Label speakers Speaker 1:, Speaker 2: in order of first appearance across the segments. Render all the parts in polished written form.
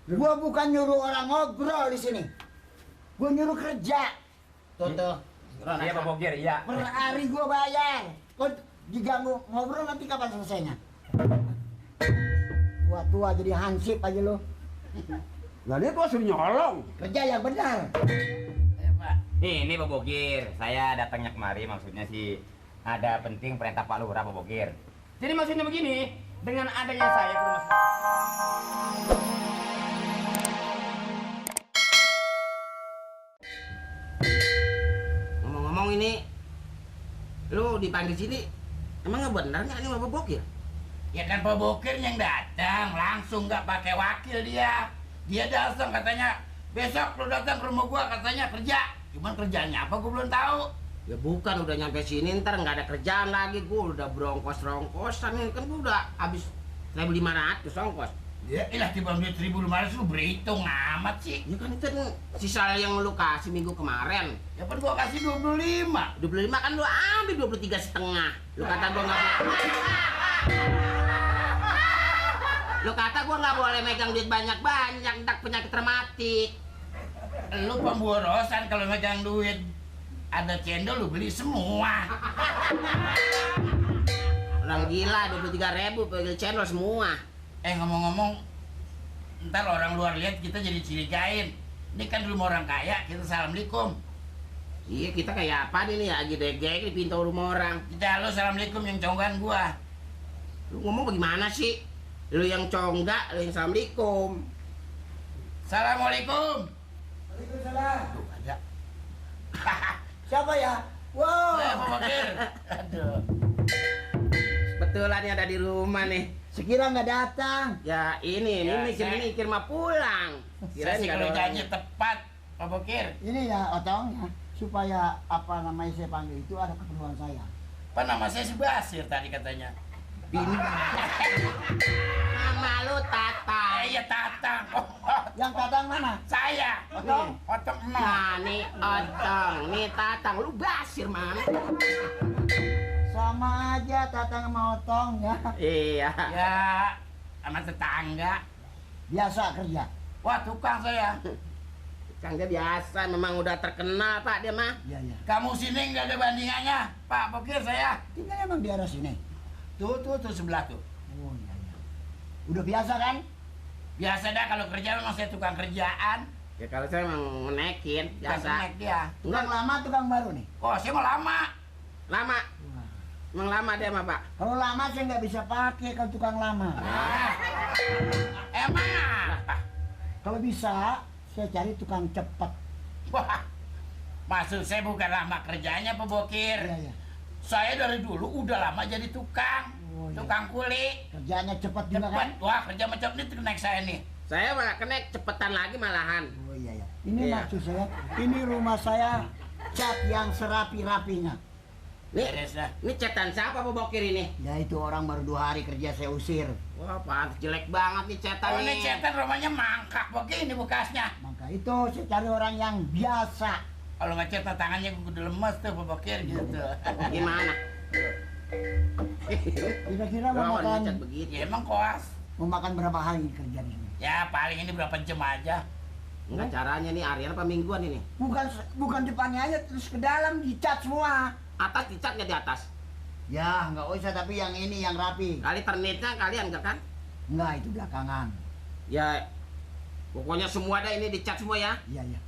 Speaker 1: Gua bukan nyuruh orang ngobrol di sini. Gua nyuruh kerja. Tuh.
Speaker 2: Iya Pak Bokir, iya.
Speaker 1: Per hari gua bayar. Kok diganggu ngobrol nanti kapan selesainya? Tua-tua jadi hansip aja lo.
Speaker 3: Lah dia gua suruh nyolong.
Speaker 1: Kerja yang benar.
Speaker 2: Ini Pak Bokir, saya datangnya kemari maksudnya sih ada penting perintah Pak Lurah Pak Bokir. Jadi maksudnya begini, dengan adanya saya ke rumah
Speaker 4: Ngomong-ngomong ini, lu dipanggil sini, emang nggak benar nggak ini Pak Bokir?
Speaker 5: Ya kan Pak Bokir yang datang, langsung nggak pakai wakil dia. Dia datang katanya, besok lu datang ke rumah gua katanya kerja. Cuman kerjanya apa gua belum tahu.
Speaker 4: Ya bukan, udah nyampe sini ntar nggak ada kerjaan lagi, gua udah bronkos-ronkosan ini kan gua udah habis 1.500 ongkos.
Speaker 5: Ya ilah tiba duit 1.500 lu berhitung amat sih.
Speaker 4: Ya kan itu sisa yang lu kasih minggu kemarin.
Speaker 5: Ya kan gua kasih 25.
Speaker 4: 25 kan lu ambil 23,5. Lu kata gua nggak Lu kata gua nggak boleh megang duit banyak-banyak, ntar penyakit rematik.
Speaker 5: Lu pemborosan kalau megang duit. Ada cendol lu beli semua.
Speaker 4: Orang gila 23.000 beli channel semua.
Speaker 5: Ngomong-ngomong, ntar orang luar lihat kita jadi curigain. Ini kan rumah orang kaya, kita assalamualaikum.
Speaker 4: Iya, kita kayak apa nih lagi degek di pintu rumah orang.
Speaker 5: Kita halo assalamualaikum yang conggan gua.
Speaker 4: Lu ngomong bagaimana sih? Lu yang conggak, lu yang assalamualaikum.
Speaker 5: Assalamualaikum.
Speaker 1: Waalaikumsalam.
Speaker 5: Tuh ada.
Speaker 1: Siapa ya? Wow.
Speaker 5: Pak Bokir. Aduh.
Speaker 4: Betulan ada di rumah nih.
Speaker 1: Sekira nggak datang.
Speaker 4: Ya ini
Speaker 5: Ya,
Speaker 4: mikir-mikir mah pulang.
Speaker 5: Saya sih
Speaker 4: nggak ada
Speaker 5: kerjanya
Speaker 4: orang.
Speaker 5: tepat, Pak Bokir.
Speaker 1: Ini ya otongnya supaya apa namanya saya panggil itu ada keperluan saya.
Speaker 5: Apa nama saya si Basir tadi katanya.
Speaker 4: Bini. Nama lu Tata.
Speaker 5: Iya Tatang.
Speaker 1: Yang tatang mana?
Speaker 5: Saya.
Speaker 1: Otong.
Speaker 5: Otong
Speaker 4: Nah, nih Otong, nih Tatang, lu Basir mana?
Speaker 1: Sama aja tatang sama otong ya.
Speaker 4: Iya.
Speaker 5: Ya, sama tetangga.
Speaker 1: Biasa kerja.
Speaker 5: Wah, tukang saya.
Speaker 4: Kang dia biasa, memang udah terkenal Pak dia mah.
Speaker 1: Iya iya.
Speaker 5: Kamu sini nggak ada bandingannya, Pak Bokir saya.
Speaker 1: Tinggal emang di arah sini.
Speaker 5: Tuh sebelah tuh.
Speaker 1: Oh iya iya. Udah biasa kan?
Speaker 5: Biasa dah kalau kerja memang saya tukang kerjaan.
Speaker 4: Ya kalau saya emang menekin,
Speaker 5: Biasa.
Speaker 4: biasa.
Speaker 5: Naik dia.
Speaker 1: Tukang lama tukang baru nih.
Speaker 5: Oh, saya mau lama.
Speaker 4: Lama,
Speaker 1: Wah.
Speaker 4: emang lama dia mah Pak.
Speaker 1: Kalau lama saya nggak bisa pakai kalau tukang lama.
Speaker 5: Ah. Emang apa?
Speaker 1: Kalau bisa saya cari tukang cepat.
Speaker 5: Wah, maksud saya bukan lama kerjanya Pak Bokir.
Speaker 1: Iya iya.
Speaker 5: Saya dari dulu udah lama jadi tukang.
Speaker 1: Oh, iya.
Speaker 5: Tukang kuli.
Speaker 1: Kerjanya cepat juga kan?
Speaker 5: Cepet. Wah, kerja macam ini tuh naik saya nih.
Speaker 4: Saya malah kena cepetan lagi malahan.
Speaker 1: Oh iya iya. Ini
Speaker 4: Iya.
Speaker 1: maksud saya, ini rumah saya cat yang serapi-rapinya.
Speaker 4: Nih,
Speaker 5: Beres dah.
Speaker 4: ini cetan siapa Pak Bokir ini?
Speaker 1: Ya itu orang baru 2 hari kerja saya usir.
Speaker 4: Wah, Pak, jelek banget nih cetan
Speaker 5: Oh,
Speaker 4: nih.
Speaker 5: ini cetan rumahnya mangkak begini bekasnya.
Speaker 1: Maka itu saya cari orang yang biasa.
Speaker 5: Kalau nggak cetan tangannya gue udah lemes tuh Pak Bokir gitu.
Speaker 4: Gimana?
Speaker 1: Kira-kira mau
Speaker 4: Lawan
Speaker 1: makan,
Speaker 4: ngecat begitu.
Speaker 5: Ya emang koas.
Speaker 1: mau makan berapa hari kerja di sini?
Speaker 5: Ya paling ini berapa jam aja.
Speaker 4: Enggak caranya nih harian apa mingguan ini?
Speaker 1: Bukan depannya aja terus ke dalam dicat semua.
Speaker 4: Atas dicatnya di atas.
Speaker 1: Ya nggak usah tapi yang ini yang rapi.
Speaker 4: Kali ternitnya kalian enggak kan?
Speaker 1: Nggak itu belakangan.
Speaker 4: Ya pokoknya semua ada ini dicat semua ya.
Speaker 1: Iya iya.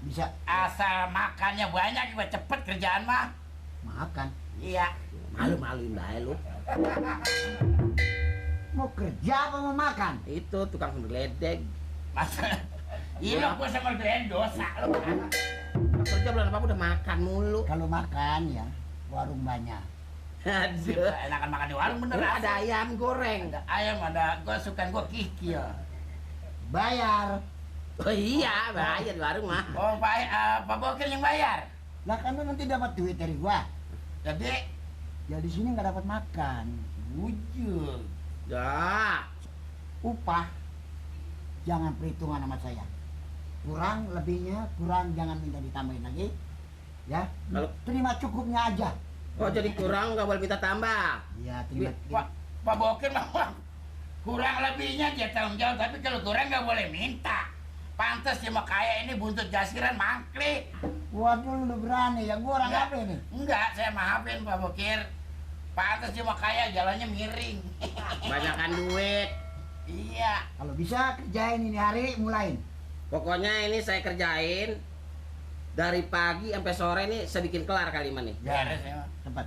Speaker 1: Bisa
Speaker 5: Asal makannya banyak juga cepet kerjaan mah.
Speaker 1: makan.
Speaker 5: Iya.
Speaker 4: Malu-maluin dah lu.
Speaker 1: Mau kerja apa mau makan?
Speaker 4: Itu tukang geledek.
Speaker 5: Masa iya gue sama kalian dosa lo.
Speaker 4: Kerja bulan apa udah makan mulu.
Speaker 1: Kalau makan ya warung banyak.
Speaker 4: Aduh.
Speaker 5: Enakan makan di warung bener.
Speaker 4: Ada
Speaker 5: asal.
Speaker 4: ayam goreng.
Speaker 5: Ada ayam, ada gue suka gue kikil.
Speaker 1: Bayar.
Speaker 4: Oh iya, bayar di warung mah.
Speaker 5: Oh Pak Bokir yang bayar.
Speaker 1: Lah kan lu nanti dapat duit dari gua.
Speaker 5: Jadi
Speaker 1: Ya di sini nggak dapat makan.
Speaker 5: wujud.
Speaker 4: Ya.
Speaker 1: Upah jangan perhitungan sama saya. Kurang lebihnya kurang jangan minta ditambahin lagi. Ya.
Speaker 4: Kalau-
Speaker 1: Terima cukupnya aja.
Speaker 4: Oh jadi kurang nggak boleh minta tambah.
Speaker 1: Ya terima.
Speaker 5: Pak Bokir mah kurang lebihnya dia tanggung jawab, tapi kalau kurang nggak boleh minta. Pantas dia mah kaya ini buntut jasiran mangklik.
Speaker 1: Waduh, lu berani ya, gua orang
Speaker 5: Enggak.
Speaker 1: apa ini?
Speaker 5: Enggak, saya maafin Pak Bokir. Pantas dia mah kaya, jalannya miring.
Speaker 4: Banyakan duit.
Speaker 5: Iya.
Speaker 1: Kalau bisa kerjain ini hari, mulain.
Speaker 4: Pokoknya ini saya kerjain dari pagi sampai sore nih saya bikin kelar kali ini.
Speaker 5: Beres ya. Mak.
Speaker 1: Cepat.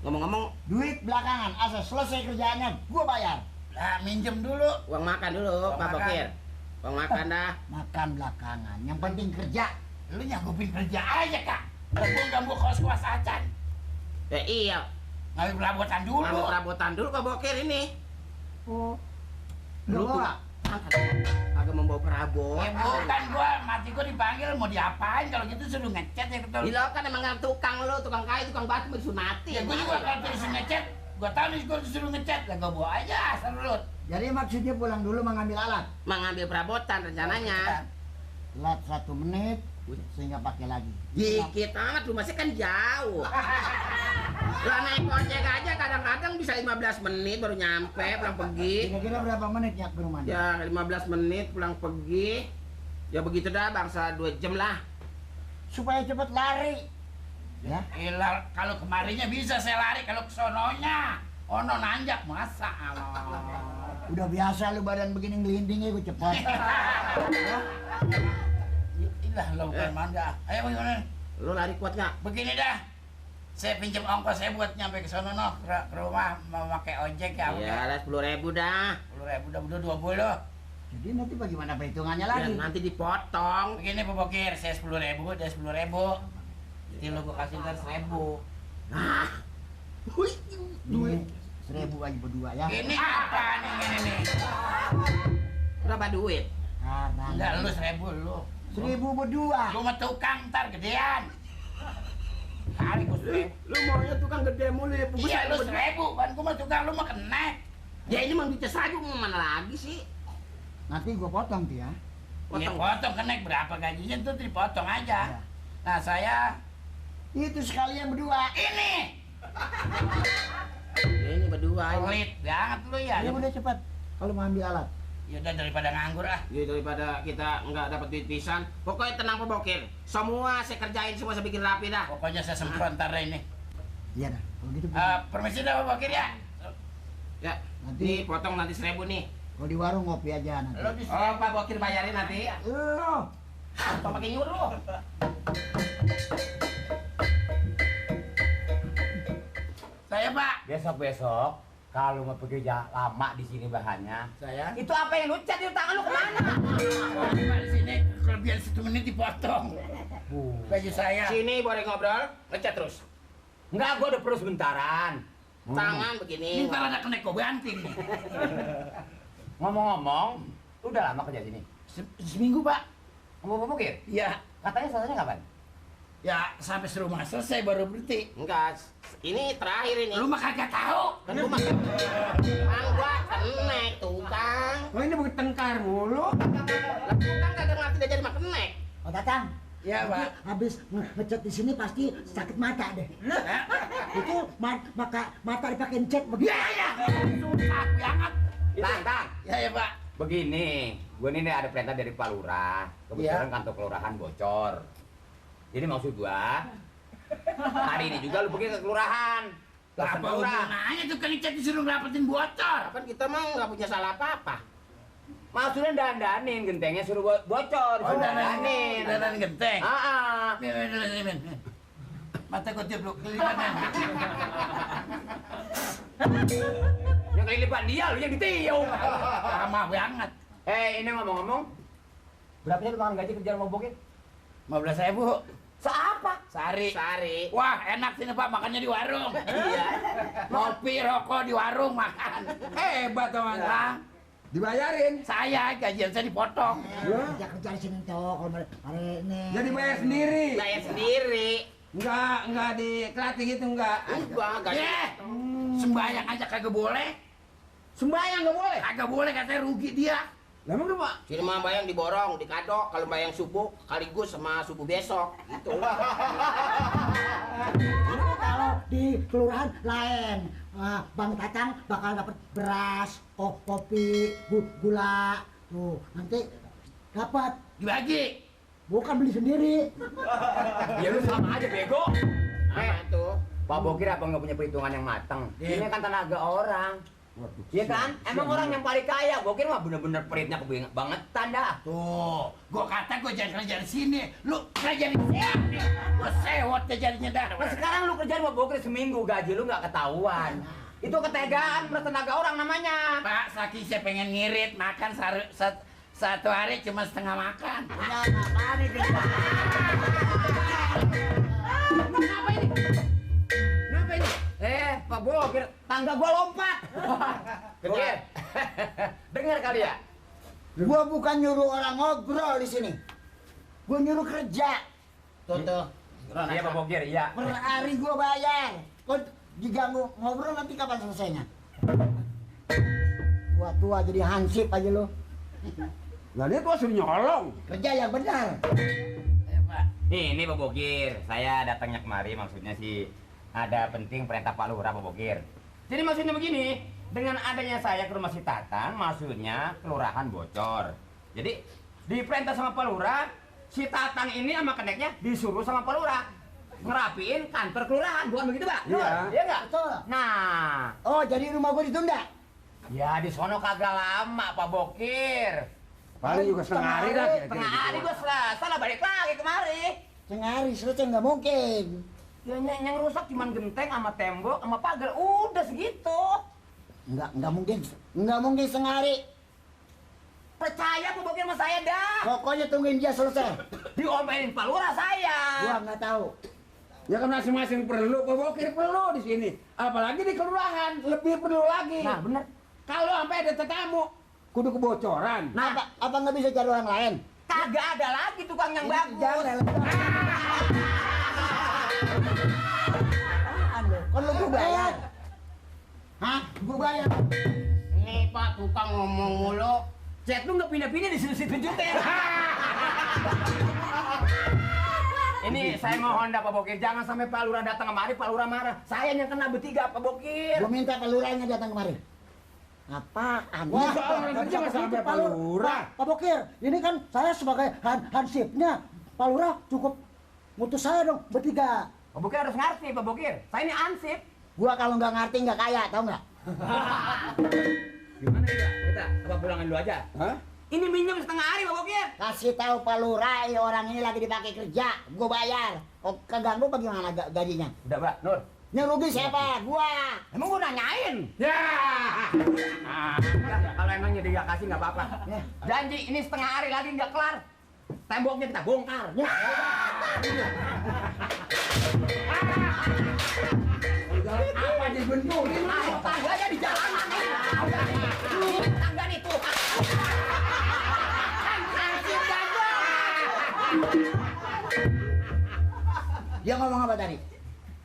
Speaker 4: Ngomong-ngomong,
Speaker 1: Duit belakangan, asal selesai kerjaannya, gua bayar.
Speaker 5: Lah, minjem dulu.
Speaker 4: uang makan dulu,
Speaker 5: Uang
Speaker 4: Pak
Speaker 5: makan.
Speaker 4: Bokir. Uang makan dah.
Speaker 1: Makan belakangan, yang penting kerja.
Speaker 5: Lu nyanggupin kerja aja, Kak. Ganggu kos-kos acan.
Speaker 4: Ya iya,
Speaker 5: Ngambil perabotan dulu.
Speaker 4: ngambil perabotan dulu Pak Bokir ini.
Speaker 1: Oh,
Speaker 4: Lu
Speaker 1: lu
Speaker 4: tuh
Speaker 1: bawa?
Speaker 4: agak membawa perabot.
Speaker 5: Ya bukan gua, mati gua dipanggil mau diapain kalau gitu suruh ngecat ya betul.
Speaker 4: Gila kan emang nggak tukang lu, tukang kayu, tukang batu mau disuruh mati.
Speaker 5: Ya gua juga kalau disuruh ngecat, gua tahu nih gua disuruh ngecat, lah gua bawa aja asal urut.
Speaker 1: Jadi maksudnya pulang dulu mengambil alat.
Speaker 4: Mengambil perabotan rencananya.
Speaker 1: Telat 1 menit, sehingga pakai lagi.
Speaker 4: Dikit amat, rumah saya kan jauh. Lah naik ojek aja kadang-kadang bisa 15 menit baru nyampe pulang pergi.
Speaker 1: Kira-kira berapa menit ya ke rumah?
Speaker 4: Ya 15 menit pulang pergi. Ya begitu dah bangsa 2 jam lah.
Speaker 1: Supaya cepat lari. Ya.
Speaker 5: Gila, kalau kemarinya bisa saya lari, kalau ke sononya ono nanjak masa Allah.
Speaker 1: Udah biasa lu badan begini ngelindingnya gue cepat. Ya.
Speaker 5: Ilah lo bukan manda. Ayo bagaimana?
Speaker 4: Lu lari kuat nggak?
Speaker 5: Begini dah. Saya pinjam ongkos saya buat nyampe ke sono noh, ke rumah mau pakai ojek ya.
Speaker 4: Ya lah 10.000 dah.
Speaker 5: 10.000 udah 20.
Speaker 1: Jadi nanti bagaimana perhitungannya
Speaker 4: Ya,
Speaker 1: lagi?
Speaker 4: nanti dipotong.
Speaker 5: Begini Pak Bokir, saya 10.000, dia 10.000. Jadi lo gua kasih ntar 1.000.
Speaker 4: Nah. Hui.
Speaker 1: Ini 1.000 aja berdua ya.
Speaker 5: Ini apa nih ini nih?
Speaker 4: Berapa duit?
Speaker 1: Sekarang.
Speaker 5: Enggak lu 1.000 lu.
Speaker 1: 1.000 berdua.
Speaker 5: Lu mah tukang ntar gedean. Kali gua 1.000.
Speaker 4: Lu maunya tukang gede mulu ya.
Speaker 5: Iya lu 1.000, kan gua mah tukang lu mah kenek.
Speaker 4: Ya ini mang duitnya saja mau mana lagi sih?
Speaker 1: Nanti gue potong tuh ya.
Speaker 5: Iya
Speaker 4: Potong.
Speaker 5: potong kenek berapa gajinya tuh dipotong aja.
Speaker 1: Ya.
Speaker 5: Nah saya
Speaker 1: Itu sekalian berdua.
Speaker 5: ini
Speaker 4: Ya, ini berdua ini.
Speaker 5: pelit banget lu ya.
Speaker 1: Ya udah cepat. Kalau mau ambil alat.
Speaker 5: Ya udah daripada nganggur ah.
Speaker 4: Ya daripada kita nggak dapat duit pisan. Pokoknya tenang Pak Bokir. Semua saya kerjain, semua saya bikin rapi dah.
Speaker 5: Pokoknya saya semprot ntar ini.
Speaker 1: Iya dah. Kalau gitu.
Speaker 5: Permisi dah Pak Bakir ya.
Speaker 4: Ya,
Speaker 1: Nanti-
Speaker 4: nih potong nanti 1.000 nih.
Speaker 1: Kalau di warung ngopi aja nanti.
Speaker 5: Lo di
Speaker 4: Oh, Pak Bokir bayarin nanti.
Speaker 1: Lo.
Speaker 4: Atau pakai nyuruh.
Speaker 5: saya Pak.
Speaker 2: Besok-besok kalau mau pergi lama di sini bahannya,
Speaker 5: Saya.
Speaker 2: itu apa yang lu cat di tangan lu kemana?
Speaker 5: Pak di sini kelebihan 1 menit dipotong. Baju saya.
Speaker 4: Sini boleh ngobrol, ngecat terus.
Speaker 2: Enggak, gua udah perlu sebentaran.
Speaker 4: Tangan
Speaker 5: Ini
Speaker 4: begini.
Speaker 5: ntar ada kenek kok banting nih.
Speaker 2: Ngomong-ngomong, lu udah lama kerja sini?
Speaker 5: Seminggu Pak.
Speaker 2: Kamu mau bukir?
Speaker 5: Iya.
Speaker 2: Katanya selesainya kapan?
Speaker 5: Ya sampai serumah selesai baru berhenti.
Speaker 4: Enggak, ini terakhir ini.
Speaker 5: Lu mah kagak tahu.
Speaker 4: Kan gua makan. Mang gua kenek tukang.
Speaker 3: Oh ini bukan tengkar mulu.
Speaker 4: Lah tukang kagak ngerti dia jadi makan kenek.
Speaker 1: Oh Tatang.
Speaker 5: Iya Pak.
Speaker 1: Habis ngecat di sini pasti sakit mata deh.
Speaker 5: Hah?
Speaker 1: Itu mata dipakai cat begitu.
Speaker 5: Iya ya. Susah banget.
Speaker 2: Tang.
Speaker 5: Ya ya Pak.
Speaker 2: Begini, gua ini ada perintah dari Pak Lurah. Kebetulan kantor kelurahan bocor. Jadi maksud gua, hari ini juga lu pergi ke kelurahan.
Speaker 5: Lah
Speaker 2: Telepon
Speaker 5: apa
Speaker 2: Pak Lurah.
Speaker 5: hubungannya tuh kan cat disuruh ngerapetin bocor.
Speaker 4: Kan kita mah nggak punya salah apa-apa.
Speaker 2: Maksudnya dandanin, gentengnya suruh bocor,
Speaker 5: Oh,
Speaker 2: suruh
Speaker 5: dandanin
Speaker 2: dandanin.
Speaker 5: genteng.
Speaker 2: Ah,
Speaker 5: Min, min, min, min, min. Mata gua tiup lu kelipan.
Speaker 2: yang kelilipan dia, lu yang ditiup.
Speaker 5: Lama banget.
Speaker 2: Ini ngomong-ngomong, berapa sih lu makan gaji kerja mau bokit?
Speaker 5: 15.000
Speaker 2: Seapa?
Speaker 5: sehari.
Speaker 4: Sari.
Speaker 5: Wah enak sini Pak makannya di warung.
Speaker 4: Iya.
Speaker 5: Ngopi rokok di warung makan.
Speaker 3: Hebat teman.
Speaker 5: Lah,
Speaker 3: Dibayarin.
Speaker 5: saya gajian saya dipotong.
Speaker 1: Kerja di sini toh kalau hari ini.
Speaker 3: Jadi bayar sendiri.
Speaker 4: Bayar sendiri.
Speaker 3: Enggak dikelatih gitu enggak.
Speaker 4: Enggak, enggak.
Speaker 5: Ye, sembayang aja kagak boleh.
Speaker 3: Sembayang enggak boleh.
Speaker 5: Kagak boleh katanya rugi dia.
Speaker 3: Lah emang kenapa?
Speaker 4: Sini mah bayang diborong, dikadok. Kalau bayang subuh, sekaligus sama subuh besok. Gitu.
Speaker 1: Kalau di kelurahan lain. Bang Tatang bakal dapat beras, kopi, gula. Tuh, nanti dapat.
Speaker 5: Dibagi.
Speaker 1: Bukan beli sendiri.
Speaker 2: Ya lu sama aja bego.
Speaker 4: Apa tuh?
Speaker 2: Pak Bokir apa nggak punya perhitungan yang matang? Ini kan tenaga orang. Iya kan? Emang orang yang paling kaya, Bokir mah bener-bener peritnya kebangetan dah.
Speaker 5: Tuh, gua kata gua jangan kerja di sini. Lu kerja di sini. Gua sewot kerjanya dah.
Speaker 2: Nah sekarang lu kerjain Pak Bokir seminggu, gaji lu nggak ketahuan. Itu ketegaan, tenaga orang namanya.
Speaker 5: Pak, saking saya pengen ngirit makan satu hari cuma setengah makan.
Speaker 1: Punya apa nih kita?
Speaker 2: Kenapa ini? Kenapa ini? Pak Bokir, tangga gua lompat. Bokir, dengar kali ya?
Speaker 1: Gua bukan nyuruh orang ngobrol di sini. Gua nyuruh kerja.
Speaker 4: Tuh.
Speaker 2: Iya Pak Bokir, iya.
Speaker 1: Per hari gua bayar. Kok diganggu ngobrol nanti kapan selesainya? Tua-tua jadi hansip aja lo.
Speaker 3: Lah dia tuh suruh nyolong.
Speaker 1: Kerja yang benar.
Speaker 5: Pak.
Speaker 2: Ini Pak Bokir, saya datangnya kemari maksudnya sih ada penting perintah Pak Lurah Pak Bokir. Jadi maksudnya begini, dengan adanya saya ke rumah si Tatang, maksudnya kelurahan bocor. Jadi diperintah sama Pak Lurah, si Tatang ini sama keneknya disuruh sama Pak Lurah ngerapiin kantor kelurahan, bukan begitu Pak?
Speaker 3: Iya.
Speaker 2: Iya nggak?
Speaker 1: Betul.
Speaker 2: Nah,
Speaker 1: Oh, jadi rumah gua ditunda?
Speaker 2: ya di sono kagak lama Pak Bokir.
Speaker 3: Paling juga setengah hari dah. kira-kira
Speaker 2: Tengah
Speaker 3: gitu.
Speaker 2: hari gua selesai lah balik lagi kemari.
Speaker 1: Setengah hari selesai nggak mungkin.
Speaker 2: Ya yang rusak cuman genteng sama tembok sama pagar, udah segitu.
Speaker 1: Nggak mungkin. Nggak mungkin setengah hari.
Speaker 2: Percaya Pak Bokir sama saya dah.
Speaker 1: Pokoknya tungguin dia selesai.
Speaker 2: Diomelin Pak Lurah saya.
Speaker 1: Gua nggak tahu.
Speaker 3: Ya kan masing-masing perlu, Pak Bokir perlu di sini. Apalagi di kelurahan, lebih perlu lagi.
Speaker 2: Nah bener.
Speaker 3: Kalau sampai ada tetamu, kudu kebocoran.
Speaker 2: Nah,
Speaker 1: Apa nggak bisa cari orang lain?
Speaker 2: kagak ada lagi tukang yang bagus.
Speaker 1: Jangan. Kan lu gua bayar. Hah? Gua bayar.
Speaker 4: Nih Pak, tukang ngomong mulu.
Speaker 2: Cet lu nggak pindah-pindah di situ juga ya. Ini saya mohon dah Pak Bokir, jangan sampai Pak Lurah datang kemari, Pak Lurah marah. Saya yang kena bertiga Pak Bokir.
Speaker 1: Gua minta Pak Lurahnya datang kemari. Apaan?
Speaker 3: Wah,
Speaker 1: Ya,
Speaker 3: soal
Speaker 1: nggak
Speaker 3: kerja
Speaker 1: bisa
Speaker 3: nggak sampai
Speaker 1: begitu,
Speaker 3: Pak Lurah.
Speaker 1: Pak Bokir, ini kan saya sebagai hansipnya. Pak Lurah cukup mutus saya dong bertiga.
Speaker 2: Pak Bokir harus ngerti Pak Bokir, saya ini ansip.
Speaker 1: Gua kalau nggak ngerti nggak kaya, tau nggak?
Speaker 2: Gimana ya? Kita apa pulangan dulu aja?
Speaker 3: Hah?
Speaker 2: Ini minjem setengah hari Pak Bokir.
Speaker 1: Kasih tahu Pak Lurah, orang ini lagi dipakai kerja, gua bayar. Kok keganggu bagaimana gajinya?
Speaker 2: Udah Mbak, Nur.
Speaker 1: Yang rugi siapa? Gua.
Speaker 2: Emang gua nanyain?
Speaker 3: Ya.
Speaker 2: Enggak, kalau emang jadi nggak kasih nggak apa-apa.
Speaker 1: Ya.
Speaker 2: Janji ini setengah hari lagi nggak kelar. Temboknya kita bongkar.
Speaker 1: Ya.
Speaker 3: Apa dibenturin?
Speaker 2: Nah, tangganya di jalanan nih. Ini tangga nih tuh. Ansip gagah.
Speaker 1: Dia ngomong apa tadi?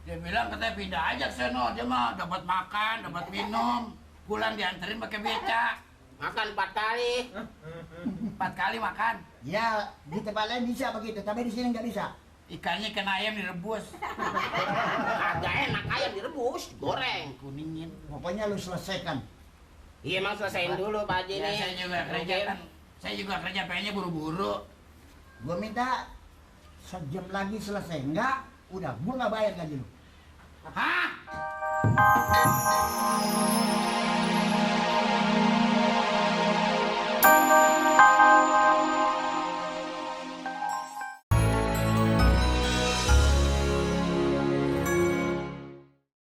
Speaker 5: Dia bilang katanya pindah aja ke sono, dia mah dapat makan, dapat minum, pulang dianterin pakai beca.
Speaker 4: Makan 4 kali.
Speaker 5: 4 kali makan.
Speaker 1: Ya, di tempat lain bisa begitu, tapi di sini nggak bisa.
Speaker 5: Ikannya ikan ayam direbus.
Speaker 4: Kagak enak ayam direbus, goreng.
Speaker 5: Kuningin.
Speaker 1: Pokoknya lu selesaikan.
Speaker 4: Iya emang selesaiin dulu Pak Haji
Speaker 5: Ya,
Speaker 4: nih.
Speaker 5: saya juga kerja kan. Saya juga kerja pengennya buru-buru.
Speaker 1: Gua minta sejam lagi selesai. Enggak, udah gua nggak bayar gaji lu.
Speaker 5: Hah?